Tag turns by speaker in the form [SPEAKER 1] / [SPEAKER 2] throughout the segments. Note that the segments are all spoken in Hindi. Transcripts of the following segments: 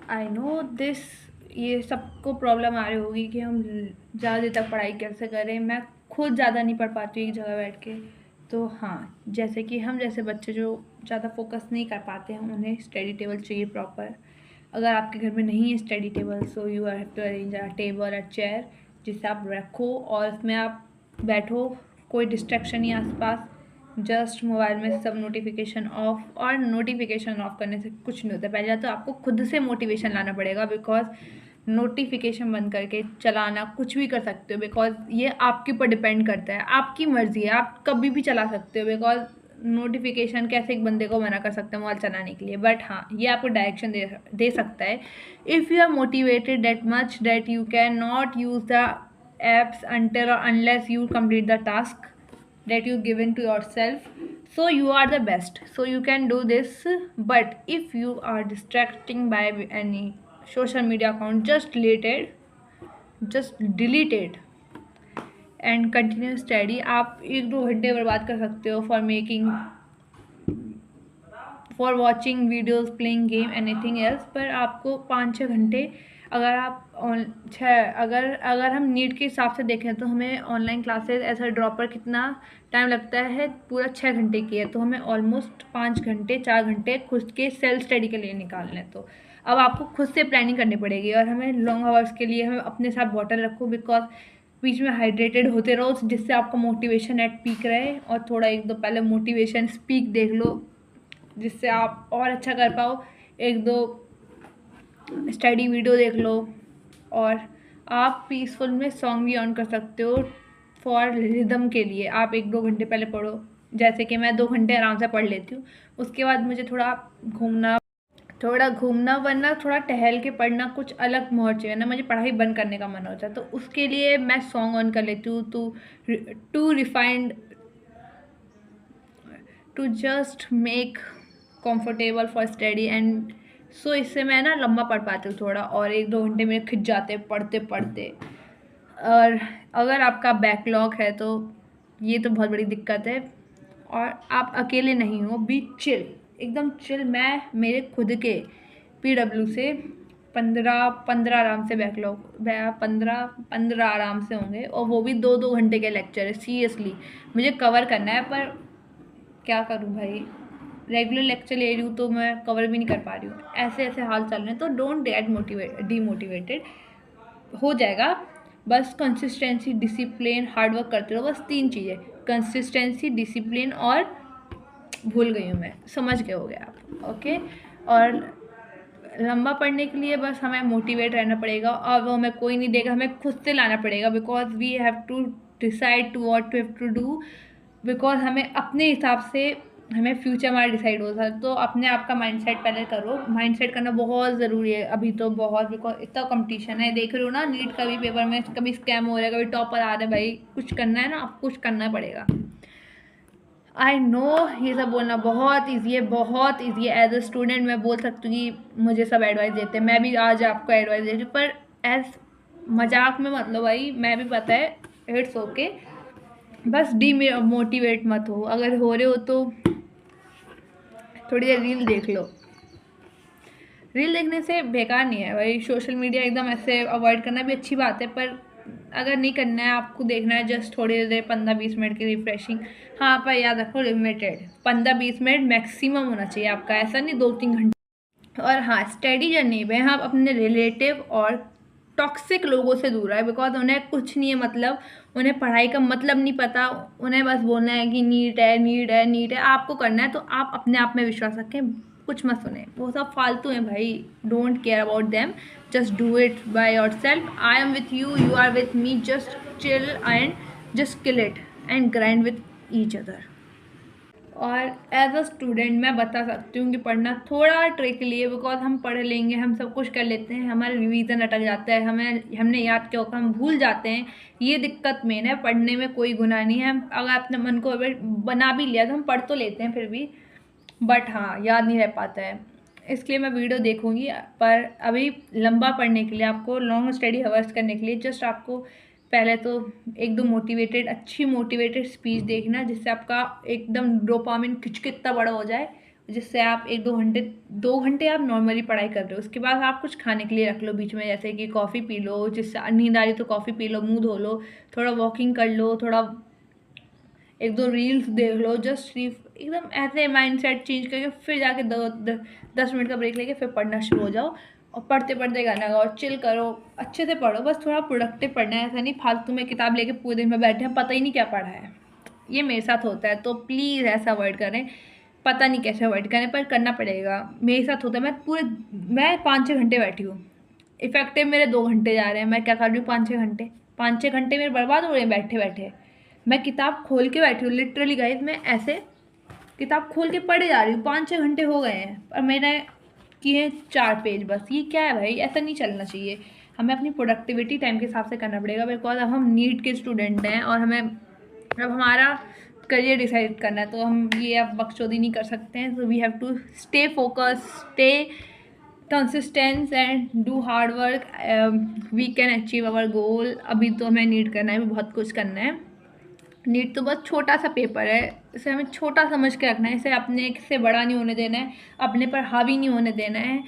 [SPEAKER 1] आई नो दिस, ये सबको प्रॉब्लम आ रही होगी कि हम ज़्यादा देर तक पढ़ाई कैसे करें। मैं खुद ज़्यादा नहीं पढ़ पाती हूँ एक जगह बैठ के। तो हाँ, जैसे कि हम जैसे बच्चे जो ज़्यादा फोकस नहीं कर पाते हैं, उन्हें स्टडी टेबल चाहिए प्रॉपर। अगर आपके घर में नहीं है study table, so you have to arrange a table a chair जिसे आप रखो और उसमें आप बैठो, कोई डिस्ट्रैक्शन नहीं आसपास, जस्ट मोबाइल में सब नोटिफिकेशन ऑफ। और नोटिफिकेशन ऑफ करने से कुछ नहीं होता, पहले तो आपको खुद से मोटिवेशन लाना पड़ेगा, बिकॉज नोटिफिकेशन बंद करके चलाना कुछ भी कर सकते हो, बिकॉज ये आपके ऊपर डिपेंड करता है, आपकी मर्जी है, आप कभी भी चला सकते हो। बिकॉज नोटिफिकेशन कैसे एक बंदे को मना कर सकते हैं मोबाइल चलाने के लिए, बट हाँ ये आपको डायरेक्शन दे सकता है। If you are motivated that much that you can not use the apps until or unless you complete the task that you given to yourself, so you are the best, so you can do this. But if you are distracting by any social media account, just delete it and continue study. आप 1-2 घंटे बर्बाद कर सकते हो for watching videos, playing game, anything else, पर आपको 5-6 घंटे, अगर आप अगर हम नीट के हिसाब से देखें तो हमें ऑनलाइन क्लासेस ऐसा ड्रॉप पर कितना टाइम लगता है, पूरा 6 घंटे की है, तो हमें ऑलमोस्ट 5 घंटे 4 घंटे खुद के सेल्फ स्टडी के लिए निकालने हैं। तो अब आपको खुद से प्लानिंग करनी पड़ेगी, और हमें लॉन्ग आवर्स के लिए हमें अपने साथ बॉटल रखो, बिकॉज बीच में हाइड्रेटेड होते रहो जिससे आपका मोटिवेशन एट पीक रहे, और थोड़ा 1-2 पहले मोटिवेशन स्पीक देख लो जिससे आप और अच्छा कर पाओ। 1-2 स्टडी वीडियो देख लो, और आप पीसफुल में सॉन्ग भी ऑन कर सकते हो फॉर रिदम के लिए। आप 1-2 घंटे पहले पढ़ो, जैसे कि मैं 2 घंटे आराम से पढ़ लेती हूँ, उसके बाद मुझे थोड़ा घूमना वरना थोड़ा टहल के पढ़ना कुछ अलग मोड चाहिए ना, मुझे पढ़ाई बंद करने का मन होता है, तो उसके लिए मैं सॉन्ग ऑन कर लेती हूँ to refined to just make comfortable for study and so इससे मैं ना लंबा पढ़ पाती हूँ थोड़ा, और 1-2 घंटे मेरे खिंच जाते पढ़ते पढ़ते। और अगर आपका बैकलॉग है तो ये तो बहुत बड़ी दिक्कत है, और आप अकेले नहीं हो, बी चिल, एकदम चिल। मैं मेरे खुद के PW से 15 आराम से बैकलॉग, 15 आराम से होंगे, और वो भी 2-2 घंटे के लेक्चर है। सीरियसली मुझे कवर करना है, पर क्या करूँ भाई, रेगुलर लेक्चर ले रही हूँ तो मैं कवर भी नहीं कर पा रही हूँ, ऐसे ऐसे हाल चल रहे हैं। तो डोंट गेट डीमोटिवेटेड, हो जाएगा। बस कंसिस्टेंसी, डिसिप्लिन, हार्ड वर्क करते रहो, बस 3 चीज़ें, कंसिस्टेंसी, डिसिप्लिन और भूल गई हूँ मैं, समझ गए होगे आप, ओके। और लंबा पढ़ने के लिए बस हमें मोटिवेट रहना पड़ेगा, और वो हमें कोई नहीं देगा, हमें खुद से लाना पड़ेगा, because we have to decide to what we have to do. Because हमें अपने हिसाब से, हमें फ्यूचर हमारा डिसाइड होता है, तो अपने आप का माइंडसेट पहले करो। माइंडसेट करना बहुत ज़रूरी है अभी तो, बहुत, बिकॉज इतना कंपटीशन है, देख रहे हो ना नीट का भी पेपर में कभी स्कैम हो रहा है, कभी टॉपर आ रहा है। भाई कुछ करना है ना, आपको कुछ करना पड़ेगा। आई नो ये सब बोलना बहुत ईजी है, बहुत ईजी है। एज अ स्टूडेंट मैं बोल सकती हूँ कि मुझे सब एडवाइस देते हैं, मैं भी आज आपको एडवाइस दे रही हूँ, पर एज मजाक में मत लो भाई, मैं भी पता है, इट्स ओके। बस मोटिवेट मत हो, अगर हो रहे हो तो थोड़ी देर रील देख लो। रील देखने से बेकार नहीं है भाई, सोशल मीडिया एकदम ऐसे अवॉइड करना भी अच्छी बात है, पर अगर नहीं करना है आपको, देखना है जस्ट थोड़ी देर 15-20 मिनट की रिफ्रेशिंग। हाँ, पर याद रखो लिमिटेड, 15-20 मिनट मैक्सिमम होना चाहिए आपका, ऐसा नहीं 2-3 घंटे। और हाँ, स्टडी जर्नी में आप अपने रिलेटिव और टॉक्सिक लोगों से दूर रहे, बिकॉज उन्हें कुछ नहीं है मतलब, उन्हें पढ़ाई का मतलब नहीं पता, उन्हें बस बोलना है कि नीट है, नीट है, नीट है। आपको करना है तो आप अपने आप में विश्वास रखें, कुछ मत सुने, वो सब फालतू हैं भाई, don't care about them, just do it by yourself. I am with you, you are with me, just chill and just kill it and grind with each other. और एज अ स्टूडेंट मैं बता सकती हूँ कि पढ़ना थोड़ा ट्रिकली है, बिकॉज हम पढ़ लेंगे, हम सब कुछ कर लेते हैं, हमारा रिवीजन अटक जाता है, हमने याद किया होगा हम भूल जाते हैं। ये दिक्कत मेन है, पढ़ने में कोई गुनाह नहीं है, हम अगर अपने मन को अगर बना भी लिया तो हम पढ़ तो लेते हैं फिर भी, बट हाँ याद नहीं रह पाता है। इसलिए मैं वीडियो देखूंगी, पर अभी लंबा पढ़ने के लिए, आपको लॉन्ग स्टडी हवर्स करने के लिए, जस्ट आपको पहले तो 1-2 अच्छी मोटिवेटेड स्पीच देखना, जिससे आपका एकदम डोपामिन खिंच के इतना बड़ा हो जाए, जिससे आप 2 घंटे आप नॉर्मली पढ़ाई कर रहे हो, उसके बाद आप कुछ खाने के लिए रख लो बीच में, जैसे कि कॉफ़ी पी लो, जिससे नींद आ रही तो कॉफ़ी पी लो, मुंह धो लो, थोड़ा वॉकिंग कर लो, थोड़ा 1-2 रील्स देख लो, जस्ट सिर्फ एकदम ऐसे माइंड सेट चेंज करके फिर जाके 10 मिनट का ब्रेक लेके फिर पढ़ना शुरू हो जाओ। और पढ़ते पढ़ते गाना गाओ, चिल करो, अच्छे से पढ़ो, बस थोड़ा प्रोडक्टिव पढ़ना है, ऐसा नहीं फालतू में किताब लेके पूरे दिन में बैठे हैं, पता ही नहीं क्या पढ़ा है। ये मेरे साथ होता है, तो प्लीज़ ऐसा अवॉइड करें। पता नहीं कैसे अवॉइड करें, पर करना पड़ेगा। मेरे साथ होता है, मैं 5-6 घंटे बैठी हूँ, इफेक्टिव मेरे 2 घंटे जा रहे हैं, मैं क्या कर रही हूँ 5-6 घंटे, 5-6 घंटे मेरे बर्बाद हो रहे हैं बैठे बैठे। मैं किताब खोल के बैठी हूँ, लिटरली गाइस, मैं ऐसे किताब खोल के पढ़े जा रही हूँ, 5-6 घंटे हो गए हैं, और मैंने किए 4 पेज बस। ये क्या है भाई, ऐसा नहीं चलना चाहिए। हमें अपनी प्रोडक्टिविटी टाइम के हिसाब से करना पड़ेगा, बिकॉज अब हम नीट के स्टूडेंट हैं और हमें अब हमारा करियर डिसाइड करना है, तो हम ये अब बकचोदी नहीं कर सकते हैं। So we have to stay focus, stay consistence and do hard work, we can achieve our goal. अभी तो हमें नीट करना है, बहुत कुछ करना है। नीट तो बहुत छोटा सा पेपर है, इसे हमें छोटा समझ के रखना है, इसे अपने से बड़ा नहीं होने देना है, अपने पर हावी नहीं होने देना है।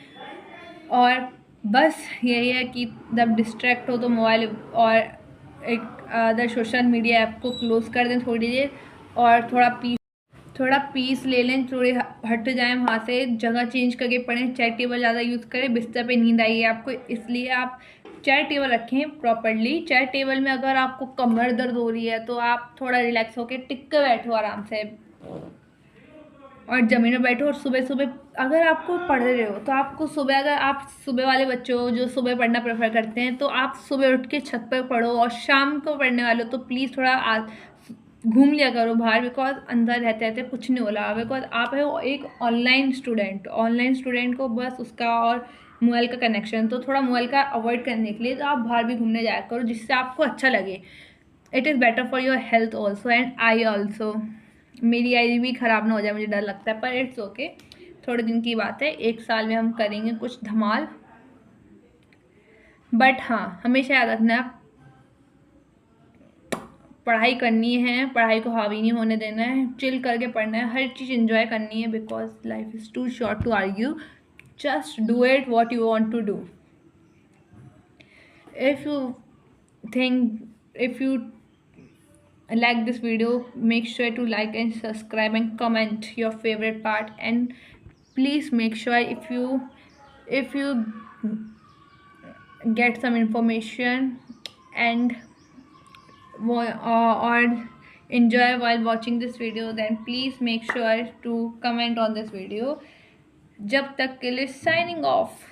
[SPEAKER 1] और बस यही है कि जब डिस्ट्रैक्ट हो तो मोबाइल और एक अदर सोशल मीडिया ऐप को क्लोज कर दें थोड़ी देर, और थोड़ा पीस ले लें, थोड़े हट जाएं वहाँ से, जगह चेंज करके पढ़ें, चेयर टेबल ज़्यादा यूज़ करें। बिस्तर पे नींद आई है आपको, इसलिए आप चेयर टेबल रखें प्रॉपरली। चेयर टेबल में अगर आपको कमर दर्द हो रही है तो आप थोड़ा रिलैक्स होकर टिक कर बैठो आराम से, और ज़मीन में बैठो। और सुबह सुबह अगर आपको पढ़ रहे हो तो आपको सुबह, अगर आप सुबह वाले बच्चे हो जो सुबह पढ़ना प्रेफर करते हैं, तो आप सुबह उठ के छत पर पढ़ो। और शाम को पढ़ने वाले हो तो प्लीज़ थोड़ा घूम लिया करो बाहर, बिकॉज अंदर रहते रहते कुछ नहीं होला, बिकॉज आप है एक ऑनलाइन स्टूडेंट को बस उसका और मोबाइल का कनेक्शन, तो थोड़ा मोबाइल का अवॉइड करने के लिए तो आप बाहर भी घूमने जाया करो, जिससे आपको अच्छा लगे। It is better for your health also and I also. मेरी आई भी ख़राब ना हो जाए, मुझे डर लगता है, पर इट्स ओके, थोड़े दिन की बात है, 1 साल में हम करेंगे कुछ धमाल। बट हाँ, हमेशा याद रखना, पढ़ाई करनी है, पढ़ाई को हावी नहीं होने देना है, चिल करके पढ़ना है, हर चीज़ इन्जॉय करनी है, because life is too short to argue. Just do it what you want to do. if you if you like this video, make sure to like and subscribe and comment your favorite part, and please make sure if you get some information and or enjoy while watching this video, then please make sure to comment on this video. जब तक के लिए signing off.